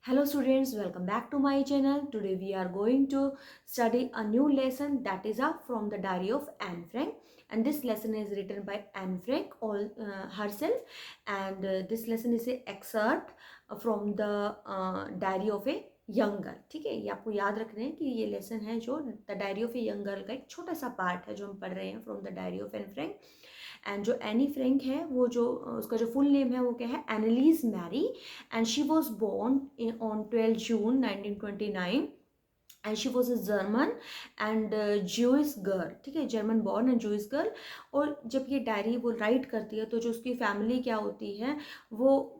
Hello students, welcome back to my channel. Today we are going to study a new lesson that is from the diary of Anne Frank, and this lesson is written by Anne Frank herself, and this lesson is an excerpt from the diary of a young girl. ठीक है, ये आपको याद रखना है कि ये lesson है जो the diary of a young girl का एक छोटा सा पार्ट है जो हम पढ़ रहे हैं from the diary of Anne Frank. And जो एनी फ्रैंक है वो जो उसका जो फुल नेम है वो क्या है, Anneliese Marie, and she was born on 12 June 1929 and she was a German and Jewish girl. ठीक है, German born and Jewish girl. और जब ये डायरी वो राइट करती है तो जो उसकी फैमिली क्या होती है वो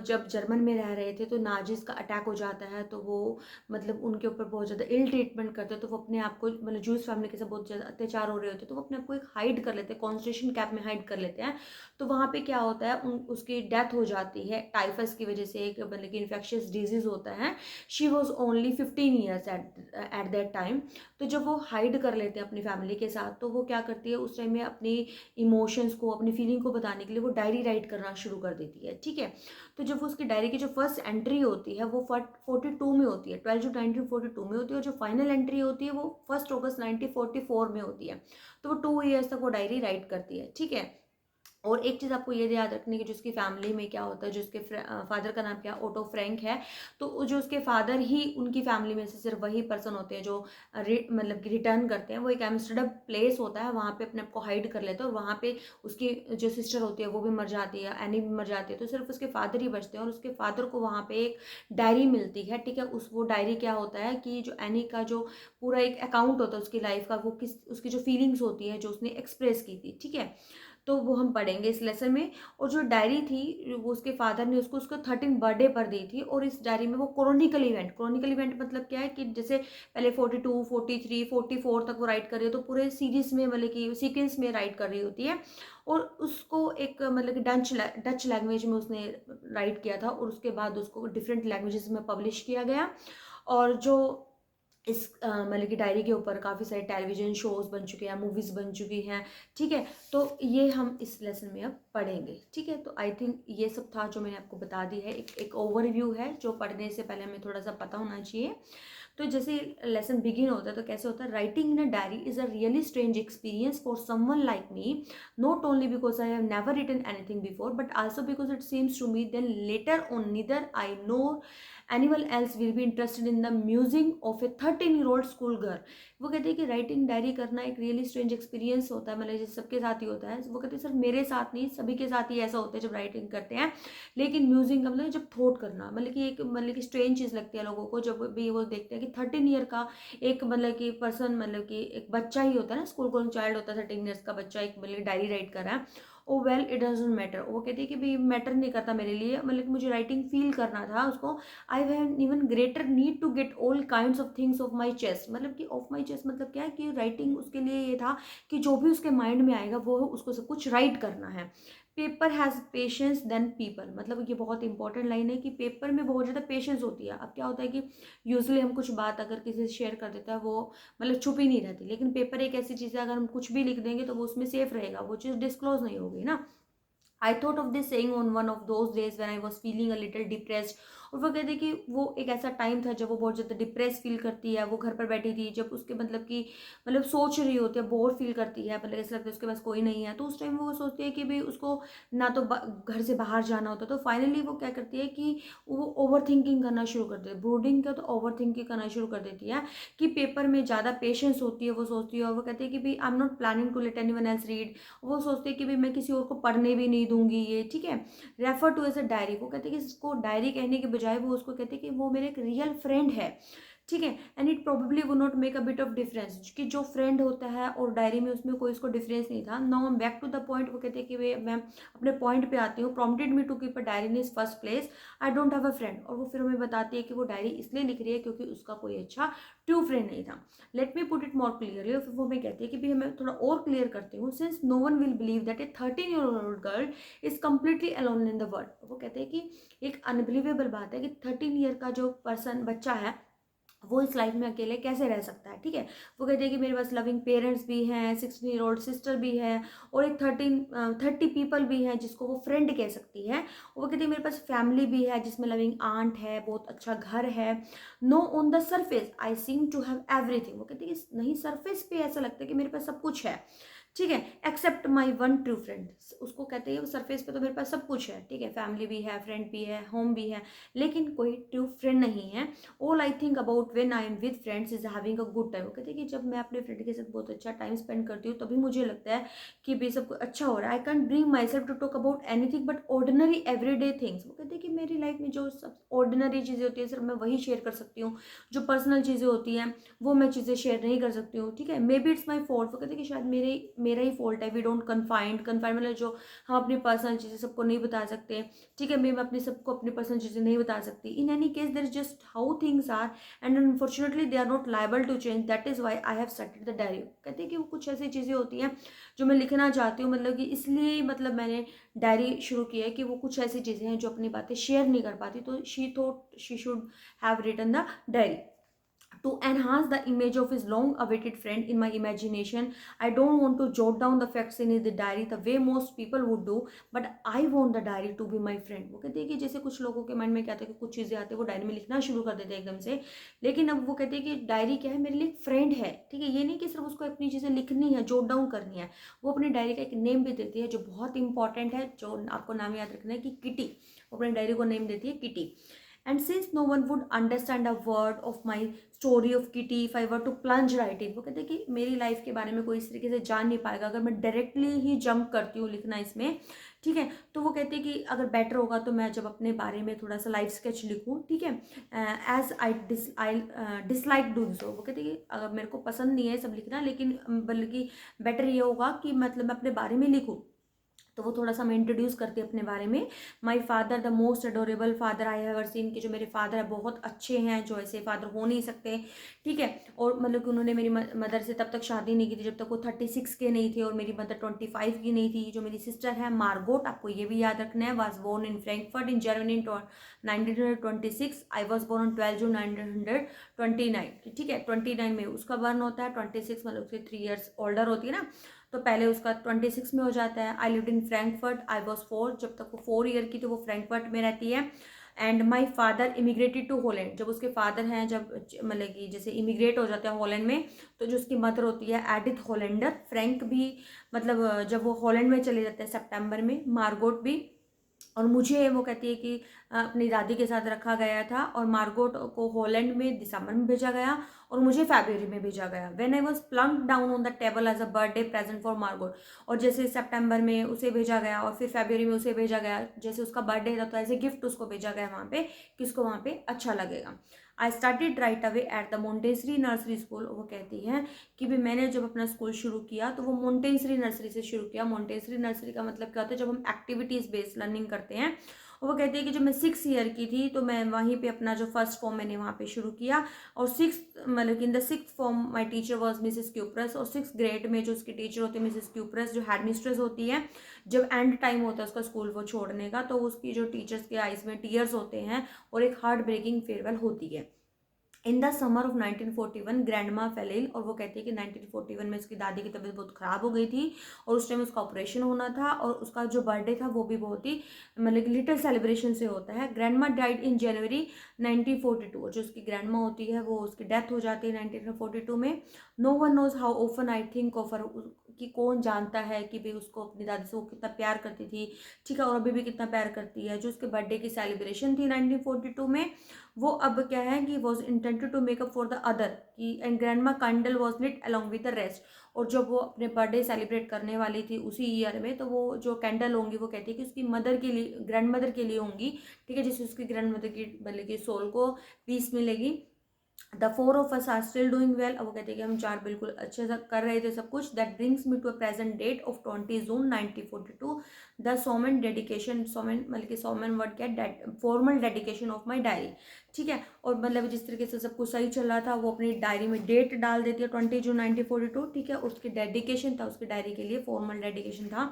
जब जर्मन में रह रहे थे तो नाजिस का अटैक हो जाता है, तो वो मतलब उनके ऊपर बहुत ज़्यादा इल ट्रीटमेंट करते हैं. तो वो अपने आप को मतलब जूस फैमिली के साथ बहुत ज़्यादा अत्याचार हो रहे होते हैं, तो वो अपने आप को एक हाइड कर लेते हैं, कॉन्सेंट्रेशन कैंप में हाइड कर लेते हैं. तो वहाँ पे क्या होता है, उसकी डेथ हो जाती है टाइफस की वजह से, एक मतलब कि इन्फेक्शियस डिजीज़ होता है. She was only 15 years at that time. तो जब वो हाइड कर लेते हैं अपनी फैमिली के साथ, तो वो क्या करती है उस टाइम में अपनी इमोशंस को, अपनी फीलिंग को बताने के लिए वो डायरी राइट करना शुरू कर देती है. ठीक है, तो जब उसकी डायरी की जो फर्स्ट एंट्री होती है वो 42 में होती है, 12 जून 1942 में होती है, और जो फाइनल एंट्री होती है वो 1 अगस्त 1944 में होती है. तो वो 2 ईयर्स तक वो डायरी राइट करती है. ठीक है, और एक चीज़ आपको ये याद रखनी है कि जो उसकी फैमिली में क्या होता है, जो उसके फादर का नाम क्या ओटो फ्रैंक है, तो जो उसके फादर ही उनकी फैमिली में से सिर्फ वही पर्सन होते हैं जो मतलब कि रिटर्न करते हैं. वो एक एम्स्टर्डम प्लेस होता है, वहाँ पे अपने आप को हाइड कर लेते हैं, और वहाँ पे उसकी जो सिस्टर होती है वो भी मर जाती है, एनी भी मर जाती है, तो सिर्फ उसके फादर ही बचते हैं. और उसके फादर को वहाँ पे एक डायरी मिलती है. ठीक है, वो डायरी क्या होता है कि जो एनी का जो पूरा एक अकाउंट होता है उसकी लाइफ का, वो किस उसकी जो फीलिंग्स होती है जो उसने एक्सप्रेस की थी. ठीक है, तो वो हम पढ़ेंगे इस लेसन में. और जो डायरी थी वो उसके फादर ने उसको 13 बर्थडे पर दी थी, और इस डायरी में वो क्रोनिकल इवेंट मतलब क्या है कि जैसे पहले 42, 43, 44 तक वो राइट कर रही है, तो पूरे सीरीज में मतलब कि सीक्वेंस में राइट कर रही होती है. और उसको एक मतलब कि डच लैंग्वेज में उसने राइट किया था, और उसके बाद उसको डिफरेंट लैंग्वेजेस में पब्लिश किया गया. और जो इस मतलब कि डायरी के ऊपर काफ़ी सारे टेलीविज़न शोज़ बन चुके हैं, मूवीज़ बन चुकी हैं. ठीक है, तो ये हम इस लेसन में अब पढ़ेंगे. ठीक है, तो आई थिंक ये सब था जो मैंने आपको बता दी है. एक ओवरव्यू है जो पढ़ने से पहले हमें थोड़ा सा पता होना चाहिए. तो जैसे लेसन बिगिन होता है तो कैसे होता है, writing in a diary is a really strange experience for someone like me, not only because I have never written anything before, but also because it seems to me then later on neither I nor anyone else will be interested in the musing of a 13-year-old school girl. वो कहते हैं कि writing diary करना एक really strange experience होता है, मतलब जैसे सबके साथ ही होता है. वो कहते हैं सर मेरे साथ नहीं, सभी के साथ ही ऐसा होता है जब राइटिंग करते हैं. लेकिन म्यूजिंग का मतलब जब थॉट करना, मतलब कि एक मतलब कि स्ट्रेंज चीज़ लगती है लोगों को जब भी वो देखते हैं कि 13 ईयर का एक मतलब कि पर्सन, मतलब कि एक बच्चा ही होता है ना, स्कूल गोइंग चाइल्ड होता है, 13 ईयर्स का बच्चा एक मतलब डायरी राइट कर रहा है. ओ वेल इट डजेंट मैटर. वो कहती है कि भाई मैटर नहीं करता मेरे लिए, मतलब कि मुझे राइटिंग फील करना था उसको. I have even greater need to get all kind of things off my chest. मतलब कि ऑफ माई चेस्ट मतलब क्या है कि राइटिंग उसके लिए ये था कि जो भी उसके माइंड में आएगा वो उसको सब कुछ राइट करना है. Paper has patience than people. मतलब ये बहुत इंपॉर्टेंट लाइन है कि पेपर में बहुत ज़्यादा पेशेंस होती है. अब क्या होता है कि यूजली हम कुछ बात अगर किसी से शेयर कर देता है वो मतलब छुपी नहीं रहती, लेकिन पेपर एक ऐसी चीज़ है अगर हम कुछ भी लिख देंगे तो वो उसमें सेफ रहेगा, वो चीज़ डिस्क्लोज नहीं होगी ना. I thought of this saying on one of those days when I was feeling a little depressed. और वो कहते हैं कि वो एक ऐसा टाइम था जब वो बहुत ज़्यादा डिप्रेस फील करती है. वो घर पर बैठी थी, जब उसके मतलब कि मतलब सोच रही होती है, बोर फील करती है, मतलब ऐसा लगता है उसके पास कोई नहीं है. तो उस टाइम वो सोचती है कि भाई उसको ना तो घर से बाहर जाना होता. तो फाइनली वो क्या करती है कि वो ओवर थिंकिंग करना शुरू कर देती है. ब्रूडिंग का तो ओवर थिंकिंग करना शुरू कर देती है कि पेपर में ज़्यादा पेशेंस होती है, वो सोचती है. और वो कहती है कि भाई I am not planning to let anyone else read. वो सोचते हैं कि भाई मैं किसी और को पढ़ने भी नहीं दूंगी ये. ठीक है, refer to as a diary. वो कहते हैं कि इसको डायरी कहने के बजाय वो उसको कहते हैं कि वो मेरे एक रियल फ्रेंड है. ठीक है, एंड इट प्रोबेबली वो not make a bit of difference कि जो फ्रेंड होता है और डायरी में उसमें कोई इसको डिफरेंस नहीं था. Now back to the point. वो कहते हैं कि वे मैं अपने पॉइंट पे आती हूँ. Prompted me to keep a diary in is first place, I don't have a friend. और वो फिर हमें बताती है कि वो डायरी इसलिए लिख रही है क्योंकि उसका कोई अच्छा ट्रू फ्रेंड नहीं था. Let me put it more clearly. फिर वो हमें कहती है कि भाई हमें थोड़ा और क्लियर करती हूँ. Since no one will believe that a 13-year-old girl is completely alone in the world. वो कहते हैं कि एक अनबिलीवेबल बात है कि 13 ईयर का जो पर्सन बच्चा है वो इस लाइफ में अकेले कैसे रह सकता है, ठीक है। वो कहती है कि मेरे पास लविंग पेरेंट्स भी हैं, 16-year-old सिस्टर भी है, और एक 30 पीपल भी हैं जिसको वो फ्रेंड कह सकती है। वो कहती है मेरे पास फैमिली भी है जिसमें लविंग आंट है, बहुत अच्छा घर है। No on the surface I seem to have everything. वो कहती है कि नहीं, सरफेस पे ऐसा लगता है कि मेरे पास सब कुछ है, ठीक है, except my one true friend. उसको कहते हैं सरफेस पे तो मेरे पास सब कुछ है, ठीक है, फैमिली भी है, फ्रेंड भी है, होम भी है, लेकिन कोई ट्रू फ्रेंड नहीं है। All I think about when I am with friends is having a good time. वो कहते हैं कि जब मैं अपने फ्रेंड के साथ बहुत अच्छा टाइम स्पेंड करती हूँ तभी मुझे लगता है कि भी सब कुछ अच्छा हो रहा है। I can't bring myself to talk about anything but ordinary everyday things. वो कहते हैं कि मेरी लाइफ में जो सब ऑर्डिनरी चीज़ें होती है सिर्फ मैं वही शेयर कर सकती हूँ, जो पर्सनल चीज़ें होती हैं वो मैं चीज़ें शेयर नहीं कर सकती हूँ, ठीक है। May be it's my fault. वो कहते हैं कि शायद मेरा ही फॉल्ट है। वी डोंट कन्फाइंड मतलब जो हम अपनी पर्सनल चीज़ें सबको नहीं बता सकते, ठीक है, मैं अपनी सबको अपनी पर्सनल चीज़ें नहीं बता सकती। In any case there is just how things are and unfortunately they are not liable to change, that is why I have started the diary. कहते हैं कि वो कुछ ऐसी चीज़ें होती हैं जो मैं लिखना चाहती हूँ, मतलब कि इसलिए मतलब मैंने डायरी शुरू की है कि वो कुछ ऐसी चीज़ें हैं जो अपनी बातें शेयर नहीं कर पाती, तो she thought she should have written the diary to enhance the image of his long awaited friend in my imagination. I don't want to jot down the facts in the diary the way most people would do, but I want the diary to be my friend. वो कहते हैं कि जैसे कुछ लोगों के मन में क्या था कि कुछ चीज़ें आती है वो डायरी में लिखना शुरू कर देते हैं एकदम से, लेकिन अब वो कहते हैं कि डायरी क्या है, मेरे लिए एक फ्रेंड है, ठीक है। ये नहीं कि सिर्फ उसको अपनी चीज़ें लिखनी है, जॉट डाउन करनी है, वो अपनी डायरी का एक नेम भी देती है जो बहुत इंपॉर्टेंट है, जो आपको नाम याद रखना है कि किटी। वो अपनी डायरी को नेम देती है kitty. And since no one would understand a word of my story of Kitty if I were to plunge right in, वो कहते हैं कि मेरी लाइफ के बारे में कोई इस तरीके से जान नहीं पाएगा अगर मैं डायरेक्टली ही जंप करती हूँ लिखना इसमें, ठीक है। तो वो कहते हैं कि अगर बेटर होगा तो मैं जब अपने बारे में थोड़ा सा लाइफ स्केच लिखूँ, ठीक है, as I dislike doing so. वो कहते हैं कि अगर मेरे को पसंद नहीं है सब लिखना, लेकिन बल्कि बेटर ये होगा कि मतलब मैं अपने बारे में लिखूँ। तो वो थोड़ा सा मैं इंट्रोड्यूस करती हूँ अपने बारे में। My father the most adorable father I have ever seen, कि जो मेरे फादर है बहुत अच्छे हैं, जो ऐसे फादर हो नहीं सकते, ठीक है। और मतलब कि उन्होंने मेरी मदर से तब तक शादी नहीं की थी जब तक वो 36 के नहीं थे, और मेरी मदर 25 की नहीं थी। जो मेरी सिस्टर है मार्गोट, आपको ये भी याद रखना है, was born in Frankfurt in Germany in 1926। I was born on 12 June 1929, ठीक है। 29 में उसका बर्न होता है, 26 मतलब उसके 3 years ओल्डर होती है ना, तो पहले उसका 26 में हो जाता है। I lived in Frankfurt, I was 4, जब तक वो 4 ईयर की तो वो फ्रैंकफर्ट में रहती है। And my father immigrated to Holland, जब उसके फादर हैं जब मतलब कि जैसे इमिग्रेट हो जाते हैं हॉलैंड में, तो जो उसकी मदर होती है एडिथ हॉलैंडर, फ्रैंक भी मतलब जब वो हॉलैंड में चले जाते हैं सितंबर में, मार्गोट भी। और मुझे वो कहती है कि अपनी दादी के साथ रखा गया था, और मार्गोट को हॉलैंड में दिसंबर में भेजा गया और मुझे फरवरी में भेजा गया। When I was plunked down on the table as a birthday present for Margot. और जैसे सितंबर में उसे भेजा गया और फिर फरवरी में उसे भेजा गया, जैसे उसका बर्थडे था तो एज ए गिफ्ट उसको भेजा गया वहाँ पे कि उसको वहाँ पे अच्छा लगेगा। I started right away at the Montessori nursery school. वो कहती है कि भी मैंने जब अपना स्कूल शुरू किया तो वो मोंटेसरी नर्सरी से शुरू किया। मोंटेसरी नर्सरी का मतलब क्या होता है, जब हम एक्टिविटीज़ बेस्ड लर्निंग करते हैं। वो कहती है कि जब मैं 6 ईयर की थी तो मैं वहीं पे अपना जो फर्स्ट फॉर्म मैंने वहाँ पे शुरू किया, और 6th मतलब कि in the 6th form my teacher was Mrs cuprous. और 6th ग्रेड में जो उसकी टीचर होती है मिसेस क्यूप्रस, जो हेड मिस्ट्रेस होती है, जब एंड टाइम होता है उसका स्कूल वो छोड़ने का, तो उसकी जो टीचर्स के आइज में टीयर्स होते हैं और एक हार्ट ब्रेकिंग फेयरवेल होती है। In the summer of 1941 grand माँ फेल इल। और वो कहती है कि 1941 में उसकी दादी की तबीयत बहुत ख़राब हो गई थी और उस टाइम उसका ऑपरेशन होना था, और उसका जो बर्थडे था वो भी बहुत ही मतलब लिटिल सेलिब्रेशन से होता है। ग्रैंड माँ डाइड इन जनवरी 1942, और जो उसकी ग्रैंड माँ होती है वो उसकी डेथ हो जाती है 1942 में। No one knows how often I think of her, कि कौन जानता है कि भाई उसको अपनी दादी से वो कितना प्यार करती थी, ठीक है, और अभी भी कितना प्यार करती है। जो उसके बर्थडे की सेलिब्रेशन थी 1942 में, वो अब क्या है कि was intended to make up for the other, कि and grandma candle was lit along with the rest. और जब वो अपने बर्थडे सेलिब्रेट करने वाली थी उसी ईयर में, तो वो जो कैंडल होंगी वो कहती है कि उसकी मदर के लिए, ग्रैंड मदर के लिए होंगी, ठीक है, जिससे उसकी ग्रैंड मदर की मतलब की सोल को पीस मिलेगी। The 4 of us are still doing well. अब वो कहते हैं कि हम 4 बिल्कुल अच्छे से कर रहे थे सब कुछ। That brings me to a present date of 20 June 1942, the solemn dedication. Solemn मतलब कि सोमन वर्ड क्या, formal dedication of my diary, ठीक है। और मतलब जिस तरीके से सब कुछ सही चल रहा था वो अपनी डायरी में डेट डाल देती है 20 जून 1942, ठीक है। उसकी डेडिकेशन था, उसकी डायरी के लिए फॉर्मल डेडिकेशन था,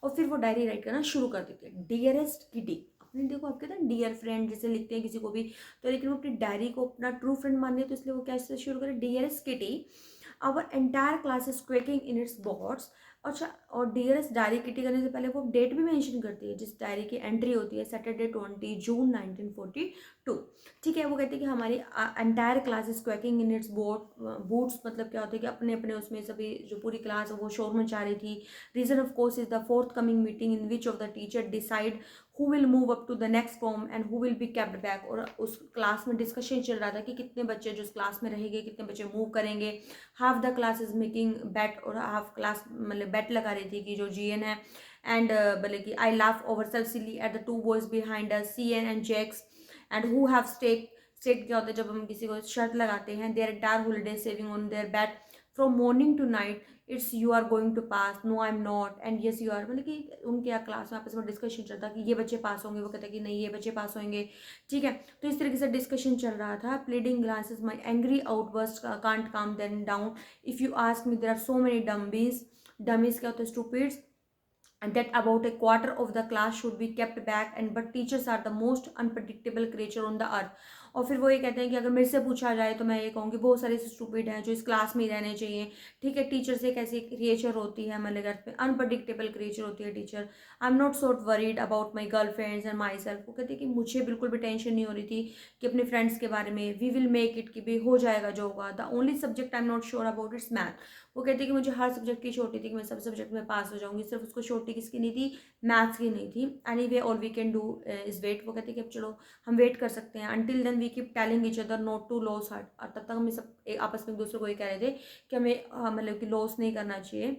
और फिर वो डायरी राइट करना शुरू कर देती है। डियरेस्ट किटी, आपने देखो आप कहते हैं डियर फ्रेंड जैसे लिखते हैं किसी को भी, तो लेकिन वो अपनी डायरी को अपना ट्रू फ्रेंड मान लिया, तो इसलिए वो कैसे शुरू करें, dearest Kitty, our entire class is quaking in its boots. अच्छा, और डियरेस्ट डायरी किटी करने से पहले वो डेट भी मेंशन करती है, जिस डायरी की एंट्री होती है सैटरडे 20 जून 1942। ठीक है, वो कहते हैं कि हमारी entire class is quaking in its boots, मतलब क्या होता है कि अपने अपने उसमें सभी जो पूरी क्लास है वो शोर मचा रही थी। Reason of course is the fourth coming meeting in which of the teacher decide who will move up to the next form and who will be kept back. और उस क्लास में डिस्कशन चल रहा था कि कितने बच्चे जो उस क्लास में रहेंगे, कितने बच्चे मूव करेंगे। Half the class is making bet, और हाफ क्लास मतलब बेट लगा रही थी कि जो जीएन है एंड मतलब कि I laugh over silly at the two boys behind us, C N and Jacques, and who have stake क्या होता है जब हम किसी को शर्त लगाते हैं, their entire holiday saving on their bet from morning to night, it's you are going to pass, no I am not and yes you are. मतलब कि उनके क्लास में आपस में डिस्कशन चलता कि ये बच्चे पास होंगे, वो कहता कि नहीं ये बच्चे पास होंगे। ठीक है, तो इस तरीके से डिस्कशन चल रहा था। Pleading glasses my angry outburst can't calm then down, if you ask me there are so many dummies क्या होता है, stupids, and that about a quarter of the class should be kept back, and but teachers are the most unpredictable creature on the earth। और फिर वो ये कहते हैं कि अगर मेरे से पूछा जाए तो मैं ये कहूँगी बहुत सारे स्टूपिड हैं जो इस क्लास में ही रहने चाहिए। ठीक है, टीचर एक ऐसी क्रिएचर होती है हमारे घर पे, अनप्रडिक्टेबल क्रिएचर होती है teacher. I am not so worried about my girl friends and my self. वो कहती है कि मुझे बिल्कुल भी टेंशन नहीं हो रही थी कि अपने फ्रेंड्स के बारे में, वी विल मेक इट, कि भी हो जाएगा जो होगा। The only subject I am not sure about it's math. वो कहती है कि मुझे हर सब्जेक्ट की छोटी थी कि मैं सब सब्जेक्ट में पास हो जाऊंगी, सिर्फ उसको छोटी किसकी नहीं थी, मैथ्स की नहीं थी। Anyway all we can do is wait. वो कहती है कि अब चलो हम वेट कर सकते हैं, until then we keep telling each other not to lose heart. और तब तक हम सब आपस में एक दूसरे को ये कह रहे थे कि हमें मतलब कि लॉस नहीं करना चाहिए,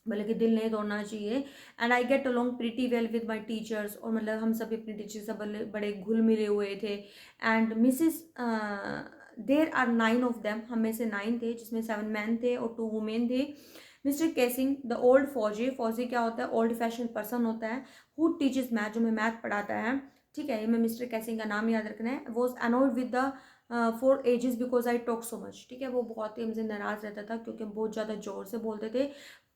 मतलब कि दिल नहीं तोड़ना चाहिए। And I get along pretty well with my teachers, और मतलब हम सभी अपने टीचर से बड़े घुल मिले हुए थे। And Mrs there are 9 of them, हम में से 9 थे जिसमें 7 मैन थे और 2 वुमेन थे। मिस्टर केसिंग द ओल्ड फौजी, फौजी क्या होता है, ओल्ड फैशन पर्सन होता है, हु टीचर्स मैथ, जो हमें मैथ पढ़ाता है। ठीक है, ये मैं मिस्टर केसिंग का नाम याद रखना है। Was annoyed with the 4 ages because I talk so much. ठीक है, वो बहुत ही हमसे नाराज रहता था क्योंकि हम बहुत ज़्यादा जोर से बोलते थे।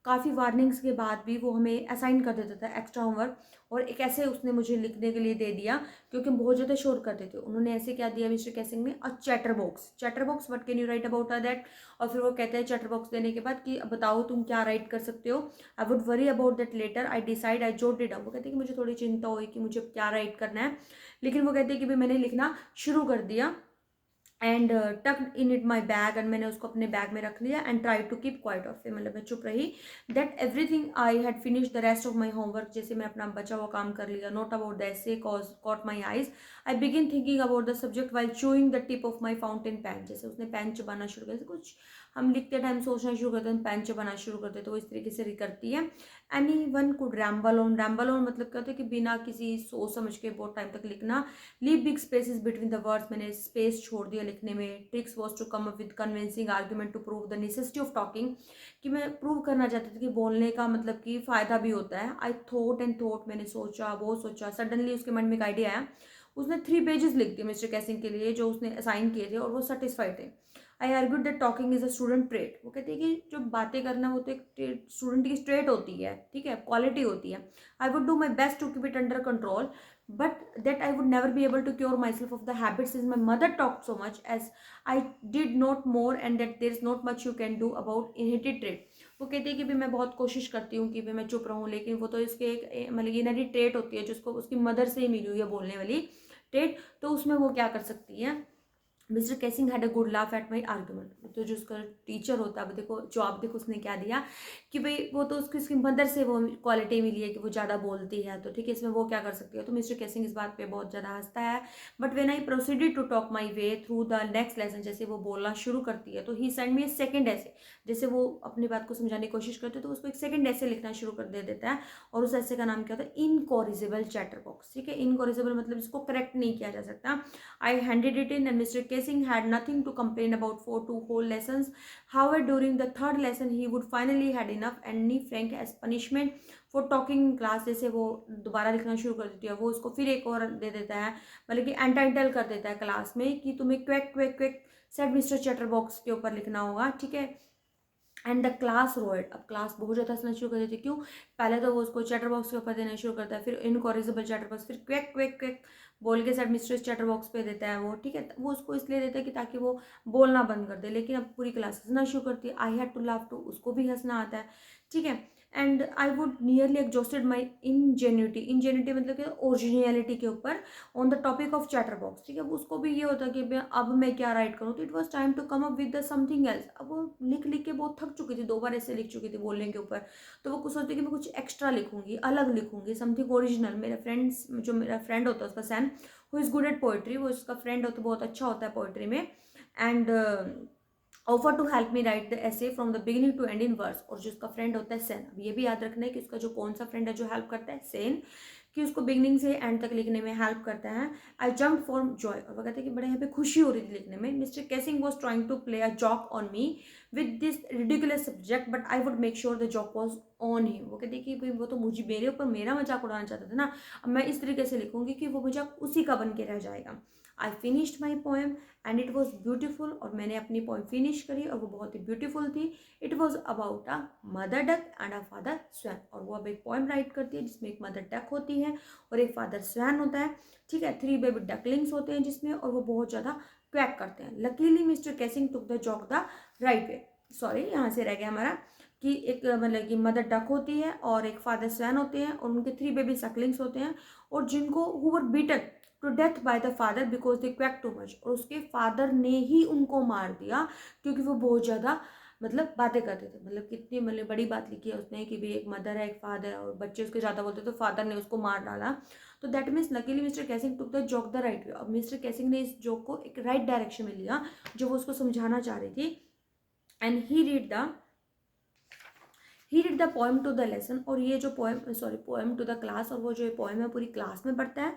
काफ़ी वार्निंग्स के बाद भी वो हमें असाइन कर देता था एक्स्ट्रा होमवर्क, और एक ऐसे उसने मुझे लिखने के लिए दे दिया क्योंकि हम बहुत ज़्यादा शोर करते थे। उन्होंने ऐसे क्या दिया मिस्टर कैसिंग ने, a chatter box, what can you write about that. और फिर वो कहते हैं चैटर बॉक्स देने के बाद कि अब बताओ तुम क्या राइट कर सकते हो, I would worry about that letter, I decide I jot it down. वो कहते हैं कि मुझे थोड़ी चिंता हुई कि मुझे क्या राइट करना है, लेकिन वो कहते हैं कि भाई मैंने लिखना शुरू कर दिया and tucked in it my bag, and मैंने उसको अपने बैग में रख लिया and try to keep quiet. और फिर मतलब मैं चुप रही। That everything I had finish the rest of my homework, जैसे मैं अपना बचा हुआ काम कर लिया। Not about the essay caught my eyes, I begin thinking about the subject while chewing the tip of my fountain pen. जैसे उसने पेन चबाना शुरू कर, कुछ हम लिखते टाइम सोचना शुरू करते हैं, पेन चबाना शुरू करते, तो वो इस तरीके से करती है। Any one could ramble on मतलब क्या होता है कि बिना किसी सोच समझ के बहुत टाइम तक लिखना। Leave big spaces between the words, मैंने स्पेस छोड़ दिया लिखने में। Tricks was to come up with convincing argument to prove the necessity of talking, कि मैं प्रूव करना चाहती थी कि बोलने का मतलब कि फ़ायदा भी होता है। आई थॉट एंड थॉट, मैंने सोचा बहुत सोचा। सडनली उसके मन में एक आइडिया आया, उसने 3 पेजेस लिख दिए मिस्टर कैसिंग के लिए जो उसने असाइन किए थे, और वो सेटिस्फाइड थे। I argued that talking is a student trait. वो कहते हैं कि जो बातें करना वो तो एक स्टूडेंट की ट्रेट होती है, ठीक है, क्वालिटी होती है। I would do my best to keep it under control, but that I would never be able to cure myself of the habit since my mother talked so much as I did not more, and that there is not much you can do about inherited trait। वो कहते हैं कि भी मैं बहुत कोशिश करती हूँ कि भी मैं चुप रहूँ, लेकिन वो तो इसके एक मतलब इनहेरिटेड ट्रेट होती है जिसको उसकी मदर से ही मिली हुई है बोलने वाली ट्रेट, तो उसमें वो क्या कर सकती है। Mister casing had a good laugh at my argument. तो जो उसका टीचर होता है, अब देखो जवाब देखो उसने क्या दिया कि भाई वो तो उसकी उसकी मदर से वो क्वालिटी मिली है कि वो ज़्यादा बोलती है, तो ठीक है इसमें वो क्या कर सकती है। तो मिस्टर केसिंग इस बात पे बहुत ज़्यादा हंसता है। But when I proceeded to talk my way through the next lesson, जैसे वो बोलना शुरू करती है तो ही सेंड मी ए सेकेंड ऐसे, जैसे वो अपनी बात को समझाने की कोशिश करते तो उसको एक सेकेंड ऐसे लिखना शुरू कर दे देता है, और उस ऐसे का नाम क्या होता है, इनकॉरिजिबल चैटर बॉक्स। ठीक है, इनकॉरिजिबल मतलब इसको करेक्ट नहीं किया जा सकता। I handed it in and mister Casing had nothing to complain about for 2 whole lessons. However, during the 3rd lesson, he would finally had enough, and Annie Frank as punishment for talking in class, जैसे वो दोबारा लिखना शुरू कर देती है, वो उसको फिर एक और दे देता है, मतलब कि एंटाइटल कर देता है क्लास में कि तुम्हें quake quake quake said mister chatter box के ऊपर लिखना होगा। ठीक है, एंड द क्लास रोयड, अब क्लास बहुत ज़्यादा हंसना शुरू कर देती है। क्यों? पहले तो वो उसको चैटर बॉक्स के ऊपर देना शुरू करता है, फिर इनकॉरिजेबल चैटर बॉक्स, फिर क्वैक क्वैक क्वैक बोल के साथ मिस्ट्रेस चैटर बॉक्स पे देता है वो, ठीक है। वो उसको इसलिए देता है कि ताकि वो बोलना बंद कर दे, लेकिन अब पूरी क्लास हंसना शुरू करती है। I had to laugh too, उसको भी हंसना आता है, ठीक है। And I would nearly exhausted my ingenuity, ingenuity मतलब कि ओरिजिनलिटी के ऊपर on the topic of chatter box, ठीक है। अब उसको भी ये होता है कि अब मैं क्या राइट करूँ, तो it was time to come up with the something else. अब वो लिख लिख के बहुत थक चुकी थी, 2 बार ऐसे लिख चुकी थी बोलने के ऊपर, तो वो कुछ सोचती कि मैं कुछ एक्स्ट्रा लिखूंगी, अलग लिखूंगी, समथिंग ओरिजिनल। मेरे फ्रेंड्स, जो मेरा फ्रेंड होता है उसका Sam, who is good at poetry, वो उसका फ्रेंड होता है, बहुत अच्छा होता है पोइट्री में, and offer to help me write the essay from the beginning to end in verse. और जो उसका फ्रेंड होता है सेन, अब ये भी याद रखना है कि उसका जो कौन सा फ्रेंड है जो हेल्प करता है, सेन, कि उसको बिगनिंग से एंड तक लिखने में हेल्प करता है। आई जम्प फॉर जॉय, और वो कहते हैं कि बड़े यहाँ पे खुशी हो रही थी लिखने में। Mister Keesing was trying to play a joke on me with this ridiculous subject, but I would make sure the joke was on him. वो कहते हैं कि भाई वो तो मुझे मेरे ऊपर मेरा मजाक उड़ाना चाहता था ना, अब मैं इस तरीके से लिखूंगी कि वो मजाक उसी का बन के रह जाएगा। I finished my poem and it was beautiful, और मैंने अपनी पोएम फिनिश करी और वो बहुत ही ब्यूटीफुल थी। It was about a mother duck and a father swan, और वो अब एक पोएम राइट करती है जिसमें एक मदर डक होती है और एक फादर स्वैन होता है, ठीक है। 3 बेबी डकलिंग्स होते हैं जिसमें, और वो बहुत ज़्यादा क्वैक करते हैं। Luckily mister Keesing took the joke the right way, sorry यहाँ से रह गया हमारा, कि एक मतलब कि मदर डक होती है और एक फादर स्वैन होते हैं, और उनके 3 बेबी सकलिंग्स होते हैं, और जिनको who were beaten to death by the father because they quack too much, और उसके फादर ने ही उनको मार दिया क्योंकि वो बहुत ज़्यादा मतलब बातें करते थे। मतलब कितनी मतलब बड़ी बात लिखी है उसने कि भाई एक मदर है, एक फादर है, और बच्चे उसके ज़्यादा बोलते तो फादर ने उसको मार डाला। तो that means luckily mister Keesing took the joke the right way. अब मिस्टर कैसिंग ने इस जॉक को एक राइट डायरेक्शन में लिया जो वो उसको समझाना चाह रही थी। And he read the poem to the lesson, और ये जो पोएम टू द क्लास, और वो जो पोएम है पूरी क्लास में पढ़ता है।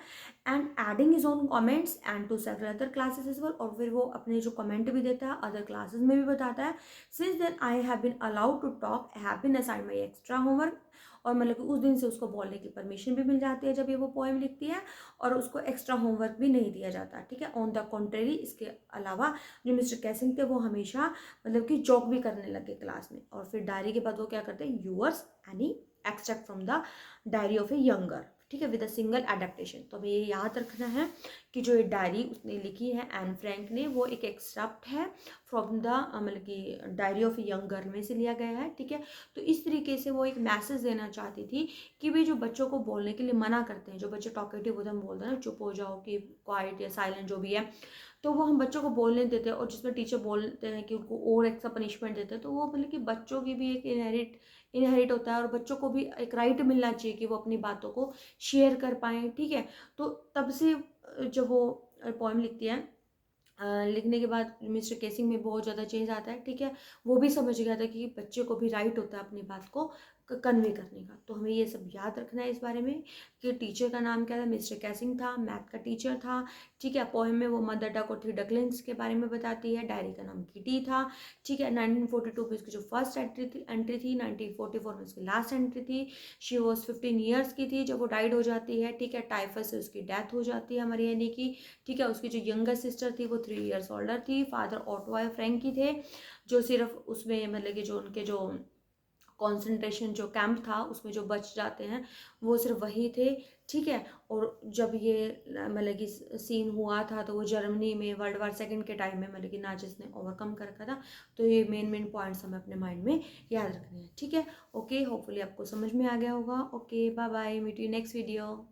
And adding his own comments and to several other classes is well, और फिर वो अपने जो कमेंट भी देता है, अदर क्लासेस में भी बताता है। Since then I have been allowed to talk, I have been assigned my extra homework, और मतलब कि उस दिन से उसको बोलने की परमिशन भी मिल जाती है जब ये वो पोएम लिखती है, और उसको एक्स्ट्रा होमवर्क भी नहीं दिया जाता, ठीक है। ऑन द कॉन्ट्रेरी, इसके अलावा जो मिस्टर कैसिंग थे वो हमेशा मतलब कि जॉक भी करने लगे क्लास में। और फिर डायरी के बाद वो क्या करते हैं, yours any extract from the diary of A younger, ठीक है, विद अ सिंगल एडेप्टेशन। तो हमें ये याद रखना है कि जो ये डायरी उसने लिखी है एन फ्रैंक ने, वो एक एक्सट्रैक्ट है फ्रॉम द मतलब कि डायरी ऑफ ए यंगर में से लिया गया है, ठीक है। तो इस तरीके से वो एक मैसेज देना चाहती थी कि भाई जो बच्चों को बोलने के लिए मना करते हैं, जो बच्चे टॉकेटिव होते हैं, हम बोलते हैं ना चुप हो जाओ, कि क्वाइट या साइलेंट जो भी है, तो वो हम बच्चों को बोलने देते हैं, और जिसमें टीचर बोलते हैं कि उनको और एक्स्ट्रा पनिशमेंट देते हैं, तो वो मतलब कि बच्चों की भी एक इनहेरिट होता है, और बच्चों को भी एक राइट मिलना चाहिए कि वो अपनी बातों को शेयर कर पाएँ, ठीक है। तो तब से जब वो पोएम लिखती है, लिखने के बाद मिस्टर केसिंग में बहुत ज़्यादा चेंज आता है, ठीक है। वो भी समझ गया था कि बच्चे को भी राइट होता है अपनी बात को कन्वे करने का। तो हमें ये सब याद रखना है इस बारे में कि टीचर का नाम क्या था, मिस्टर कैसिंग था, मैथ का टीचर था, ठीक है। पोएम में वो मदर डक और 3 डकलिंग्स के बारे में बताती है। डायरी का नाम किटी था, ठीक है। 1942 में इसकी जो फर्स्ट एंट्री थी, 1944 में इसकी लास्ट एंट्री थी। शी वॉज 15 ईयर्स की थी जब वो डाइड हो जाती है, ठीक है। टाइफस से उसकी डेथ हो जाती है मरियनी की, ठीक है। उसकी जो यंगर सिस्टर थी वो 3 ईयर्स ओल्डर थी। फादर ऑटो फ्रैंकी थे, जो सिर्फ उसमें मतलब कि जो उनके जो कॉन्सेंट्रेशन जो कैंप था उसमें जो बच जाते हैं वो सिर्फ वही थे, ठीक है। और जब ये मतलब कि सीन हुआ था तो वो जर्मनी में वर्ल्ड वार सेकंड के टाइम में मतलब कि नाचिस ने ओवरकम कर रखा था। तो ये मेन पॉइंट्स हमें अपने माइंड में याद रखने हैं, ठीक है। ओके, होपफुली आपको समझ में आ गया होगा। Okay, bye bye, meet you next video.